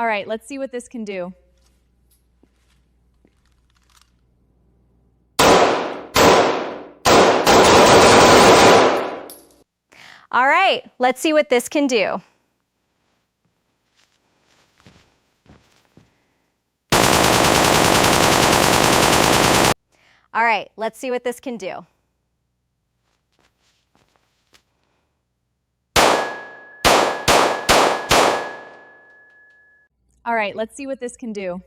All right, let's see what this can do. All right, let's see what this can do. All right, let's see what this can do. All right, let's see what this can do.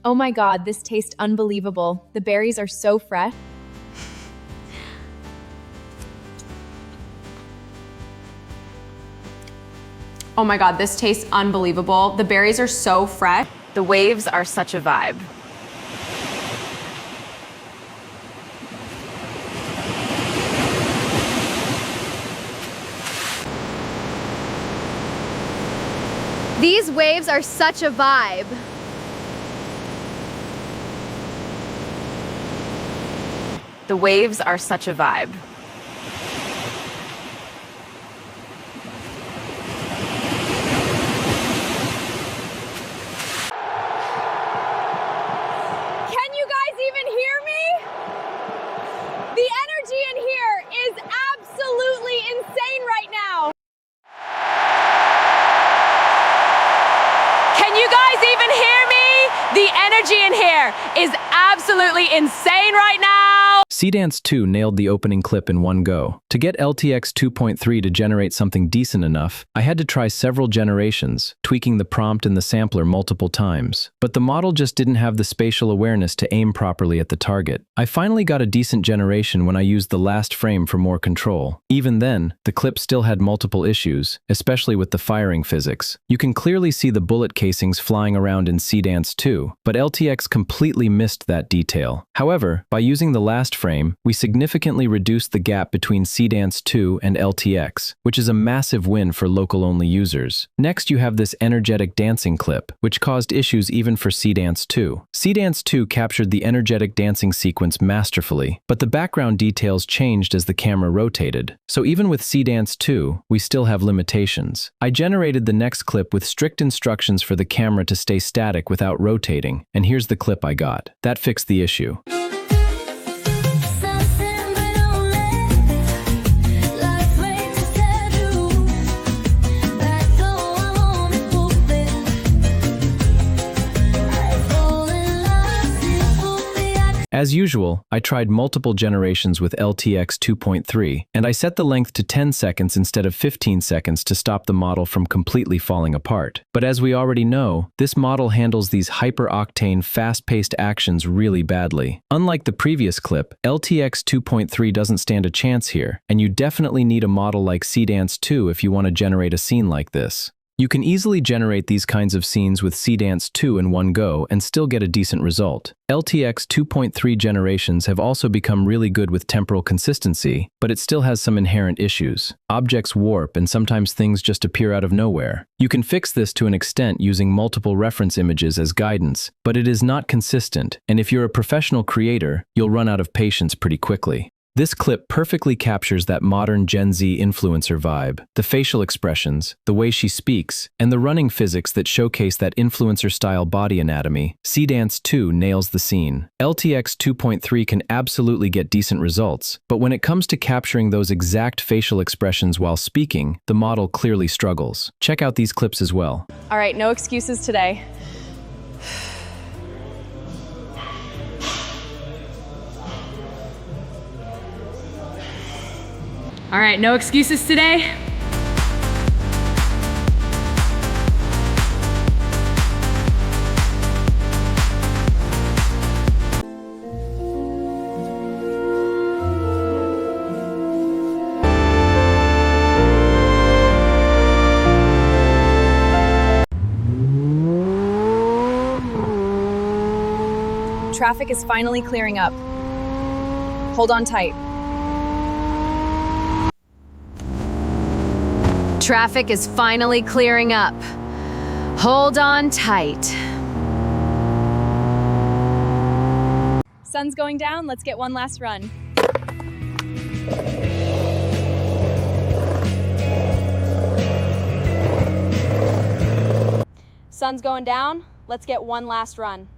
Oh my God, this tastes unbelievable. The berries are so fresh. Oh my God, this tastes unbelievable. The berries are so fresh. The waves are such a vibe. These waves are such a vibe. The waves are such a vibe. Can you guys even hear me? The energy in here is absolutely insane right now. Can you guys even hear me? The energy in here is absolutely insane right now. Seedance 2 nailed the opening clip in one go. To get LTX 2.3 to generate something decent enough, I had to try several generations, tweaking the prompt and the sampler multiple times. But the model just didn't have the spatial awareness to aim properly at the target. I finally got a decent generation when I used the last frame for more control. Even then, the clip still had multiple issues, especially with the firing physics. You can clearly see the bullet casings flying around in Seedance 2, but LTX completely missed that detail. However, by using the last frame, we significantly reduced the gap between Seedance 2 and LTX, which is a massive win for local-only users. Next, you have this energetic dancing clip, which caused issues even for Seedance 2. Seedance 2 captured the energetic dancing sequence masterfully, but the background details changed as the camera rotated. So even with Seedance 2, we still have limitations. I generated the next clip with strict instructions for the camera to stay static without rotating, and here's the clip I got. That fixed the issue. As usual, I tried multiple generations with LTX 2.3, and I set the length to 10 seconds instead of 15 seconds to stop the model from completely falling apart. But as we already know, this model handles these hyper-octane, fast-paced actions really badly. Unlike the previous clip, LTX 2.3 doesn't stand a chance here, and you definitely need a model like Seedance 2 if you want to generate a scene like this. You can easily generate these kinds of scenes with Seedance 2 in one go and still get a decent result. LTX 2.3 generations have also become really good with temporal consistency, but it still has some inherent issues. Objects warp and sometimes things just appear out of nowhere. You can fix this to an extent using multiple reference images as guidance, but it is not consistent, and if you're a professional creator, you'll run out of patience pretty quickly. This clip perfectly captures that modern Gen Z influencer vibe, the facial expressions, the way she speaks, and the running physics that showcase that influencer-style body anatomy. Seedance 2 nails the scene. LTX 2.3 can absolutely get decent results, but when it comes to capturing those exact facial expressions while speaking, the model clearly struggles. Check out these clips as well. All right, no excuses today. All right, no excuses today. Traffic is finally clearing up. Hold on tight. Traffic is finally clearing up. Hold on tight. Sun's going down, let's get one last run. Sun's going down, let's get one last run.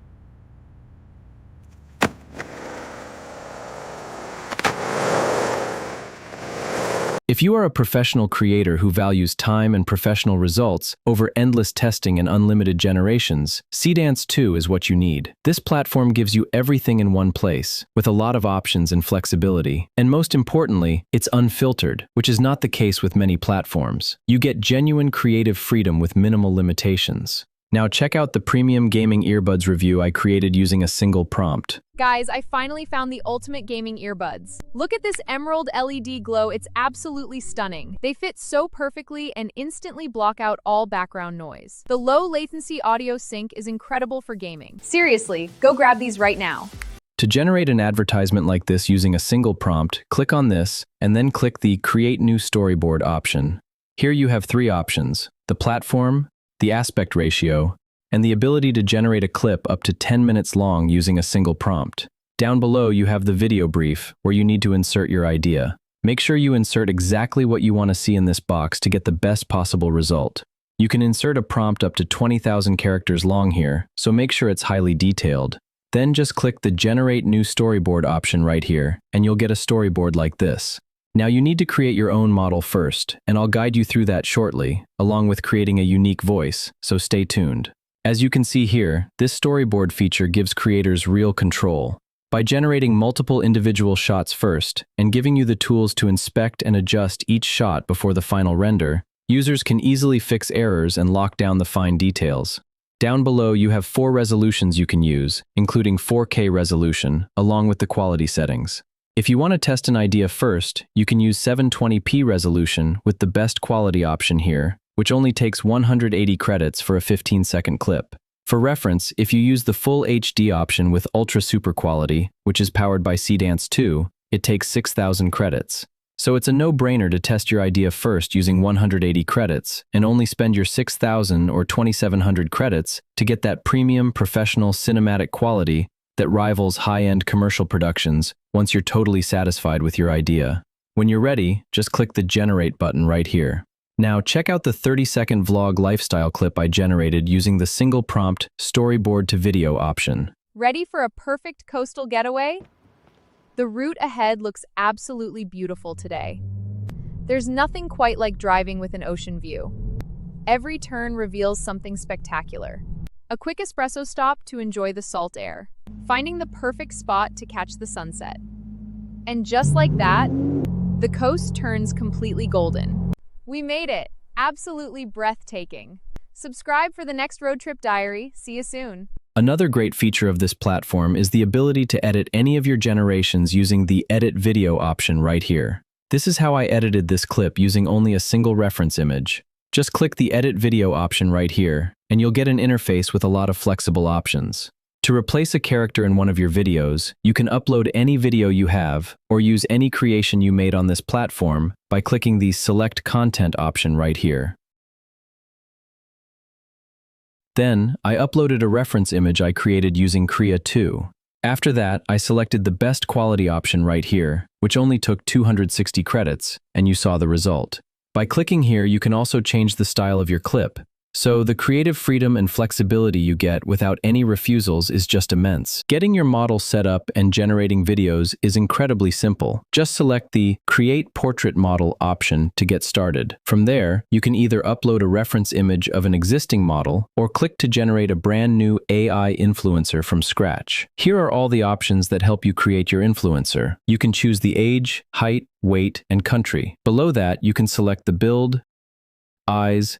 If you are a professional creator who values time and professional results over endless testing and unlimited generations, Seedance 2 is what you need. This platform gives you everything in one place, with a lot of options and flexibility. And most importantly, it's unfiltered, which is not the case with many platforms. You get genuine creative freedom with minimal limitations. Now check out the premium gaming earbuds review I created using a single prompt. Guys, I finally found the ultimate gaming earbuds. Look at this emerald LED glow, it's absolutely stunning. They fit so perfectly and instantly block out all background noise. The low latency audio sync is incredible for gaming. Seriously, go grab these right now. To generate an advertisement like this using a single prompt, click on this, and then click the Create New Storyboard option. Here you have three options: the platform, the aspect ratio, and the ability to generate a clip up to 10 minutes long using a single prompt. Down below, you have the video brief, where you need to insert your idea. Make sure you insert exactly what you want to see in this box to get the best possible result. You can insert a prompt up to 20,000 characters long here, so make sure it's highly detailed. Then just click the Generate New Storyboard option right here, and you'll get a storyboard like this. Now you need to create your own model first, and I'll guide you through that shortly, along with creating a unique voice, so stay tuned. As you can see here, this storyboard feature gives creators real control. By generating multiple individual shots first, and giving you the tools to inspect and adjust each shot before the final render, users can easily fix errors and lock down the fine details. Down below, you have 4 resolutions you can use, including 4K resolution, along with the quality settings. If you want to test an idea first, you can use 720p resolution with the best quality option here, which only takes 180 credits for a 15-second clip. For reference, if you use the full HD option with ultra super quality, which is powered by Seedance 2, it takes 6,000 credits. So it's a no-brainer to test your idea first using 180 credits and only spend your 6,000 or 2,700 credits to get that premium professional cinematic quality that rivals high-end commercial productions once you're totally satisfied with your idea. When you're ready, just click the Generate button right here. Now check out the 30-second vlog lifestyle clip I generated using the single prompt storyboard-to-video option. Ready for a perfect coastal getaway? The route ahead looks absolutely beautiful today. There's nothing quite like driving with an ocean view. Every turn reveals something spectacular. A quick espresso stop to enjoy the salt air. Finding the perfect spot to catch the sunset. And just like that, the coast turns completely golden. We made it! Absolutely breathtaking. Subscribe for the next road trip diary. See you soon. Another great feature of this platform is the ability to edit any of your generations using the Edit Video option right here. This is how I edited this clip using only a single reference image. Just click the Edit Video option right here, and you'll get an interface with a lot of flexible options. To replace a character in one of your videos, you can upload any video you have or use any creation you made on this platform by clicking the Select Content option right here. Then, I uploaded a reference image I created using Crea 2. After that, I selected the best quality option right here, which only took 260 credits, and you saw the result. By clicking here, you can also change the style of your clip. So the creative freedom and flexibility you get without any refusals is just immense. Getting your model set up and generating videos is incredibly simple. Just select the Create Portrait Model option to get started. From there, you can either upload a reference image of an existing model or click to generate a brand new AI influencer from scratch. Here are all the options that help you create your influencer. You can choose the age, height, weight, and country. Below that, you can select the build, eyes,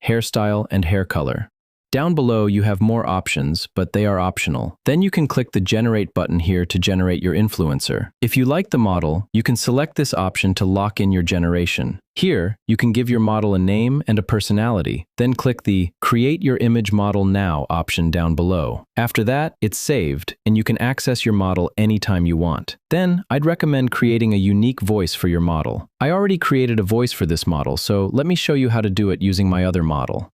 hairstyle, and hair color. Down below, you have more options, but they are optional. Then you can click the Generate button here to generate your influencer. If you like the model, you can select this option to lock in your generation. Here, you can give your model a name and a personality, then click the Create Your Image Model Now option down below. After that, it's saved, and you can access your model anytime you want. Then, I'd recommend creating a unique voice for your model. I already created a voice for this model, so let me show you how to do it using my other model.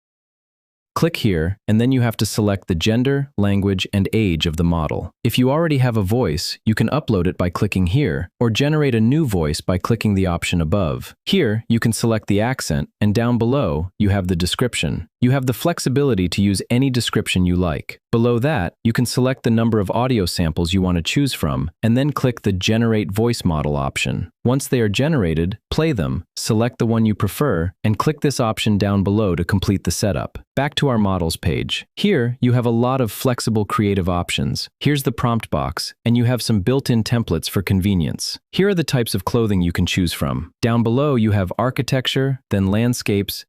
Click here, and then you have to select the gender, language, and age of the model. If you already have a voice, you can upload it by clicking here, or generate a new voice by clicking the option above. Here, you can select the accent, and down below, you have the description. You have the flexibility to use any description you like. Below that, you can select the number of audio samples you want to choose from, and then click the Generate Voice Model option. Once they are generated, play them, select the one you prefer, and click this option down below to complete the setup. Back to our models page. Here, you have a lot of flexible creative options. Here's the prompt box, and you have some built-in templates for convenience. Here are the types of clothing you can choose from. Down below, you have architecture, then landscapes,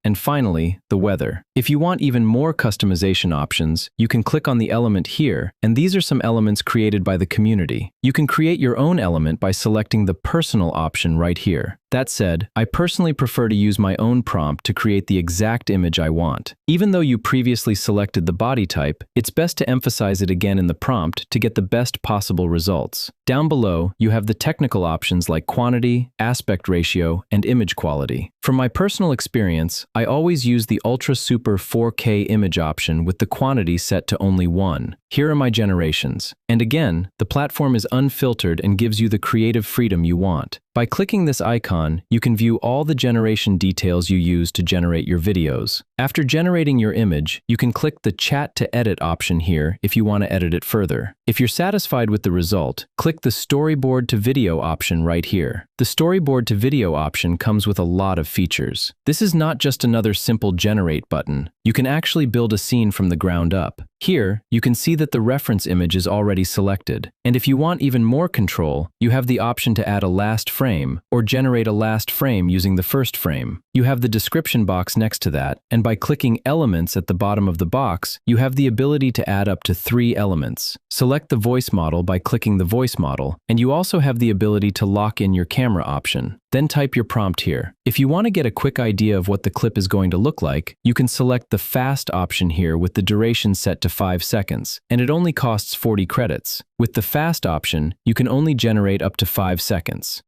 and finally, the weather. If you want even more customization options, you can click on the element here, and these are some elements created by the community. You can create your own element by selecting the personal option right here. That said, I personally prefer to use my own prompt to create the exact image I want. Even though you previously selected the body type, it's best to emphasize it again in the prompt to get the best possible results. Down below, you have the technical options like quantity, aspect ratio, and image quality. From my personal experience, I always use the Ultra Super 4K image option with the quantity set to only 1. Here are my generations. And again, the platform is unfiltered and gives you the creative freedom you want. By clicking this icon, you can view all the generation details you use to generate your videos. After generating your image, you can click the Chat to Edit option here if you want to edit it further. If you're satisfied with the result, click the Storyboard-to-Video option right here. The Storyboard-to-Video option comes with a lot of features. This is not just another simple Generate button. You can actually build a scene from the ground up. Here, you can see that the reference image is already selected. And if you want even more control, you have the option to add a last frame or generate a last frame using the first frame. You have the description box next to that, and by clicking Elements at the bottom of the box, you have the ability to add up to 3 elements. Select the voice model by clicking the voice model, and you also have the ability to lock in your camera option. Then type your prompt here. If you want to get a quick idea of what the clip is going to look like, you can select the Fast option here with the duration set to 5 seconds, and it only costs 40 credits. With the Fast option, you can only generate up to 5 seconds.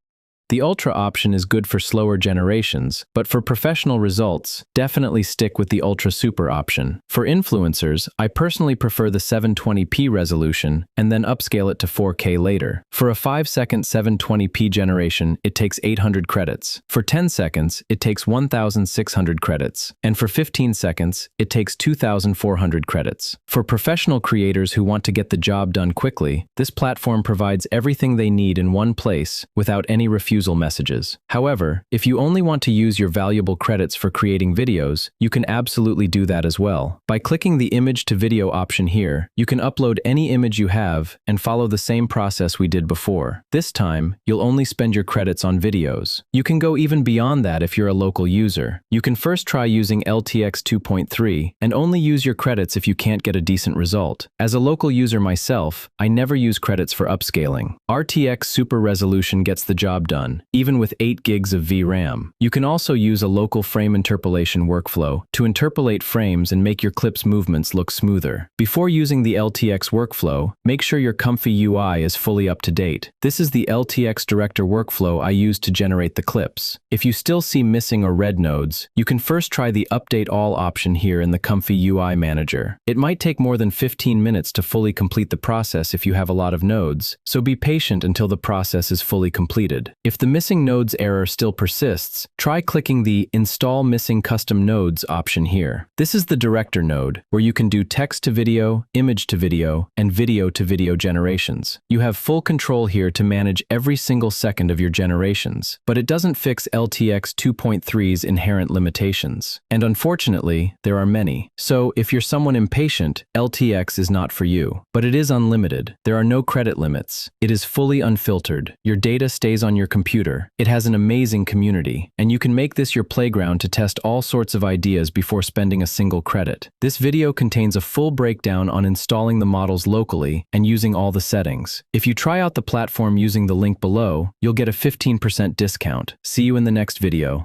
The Ultra option is good for slower generations, but for professional results, definitely stick with the Ultra Super option. For influencers, I personally prefer the 720p resolution and then upscale it to 4K later. For a 5-second 720p generation, it takes 800 credits. For 10 seconds, it takes 1,600 credits. And for 15 seconds, it takes 2,400 credits. For professional creators who want to get the job done quickly, this platform provides everything they need in one place without any refusal messages. However, if you only want to use your valuable credits for creating videos, you can absolutely do that as well. By clicking the Image to Video option here, you can upload any image you have and follow the same process we did before. This time, you'll only spend your credits on videos. You can go even beyond that if you're a local user. You can first try using LTX 2.3 and only use your credits if you can't get a decent result. As a local user myself, I never use credits for upscaling. RTX Super Resolution gets the job done, even with 8 gigs of VRAM. You can also use a local frame interpolation workflow to interpolate frames and make your clip's movements look smoother. Before using the LTX workflow, make sure your ComfyUI is fully up to date. This is the LTX Director workflow I use to generate the clips. If you still see missing or red nodes, you can first try the Update All option here in the ComfyUI Manager. It might take more than 15 minutes to fully complete the process if you have a lot of nodes, so be patient until the process is fully completed. If the Missing Nodes error still persists, try clicking the Install Missing Custom Nodes option here. This is the Director node, where you can do text-to-video, image-to-video, and video-to-video generations. You have full control here to manage every single second of your generations, but it doesn't fix LTX 2.3's inherent limitations. And unfortunately, there are many. So if you're someone impatient, LTX is not for you. But it is unlimited. There are no credit limits. It is fully unfiltered. Your data stays on your computer computer. It has an amazing community, and you can make this your playground to test all sorts of ideas before spending a single credit. This video contains a full breakdown on installing the models locally and using all the settings. If you try out the platform using the link below, you'll get a 15% discount. See you in the next video.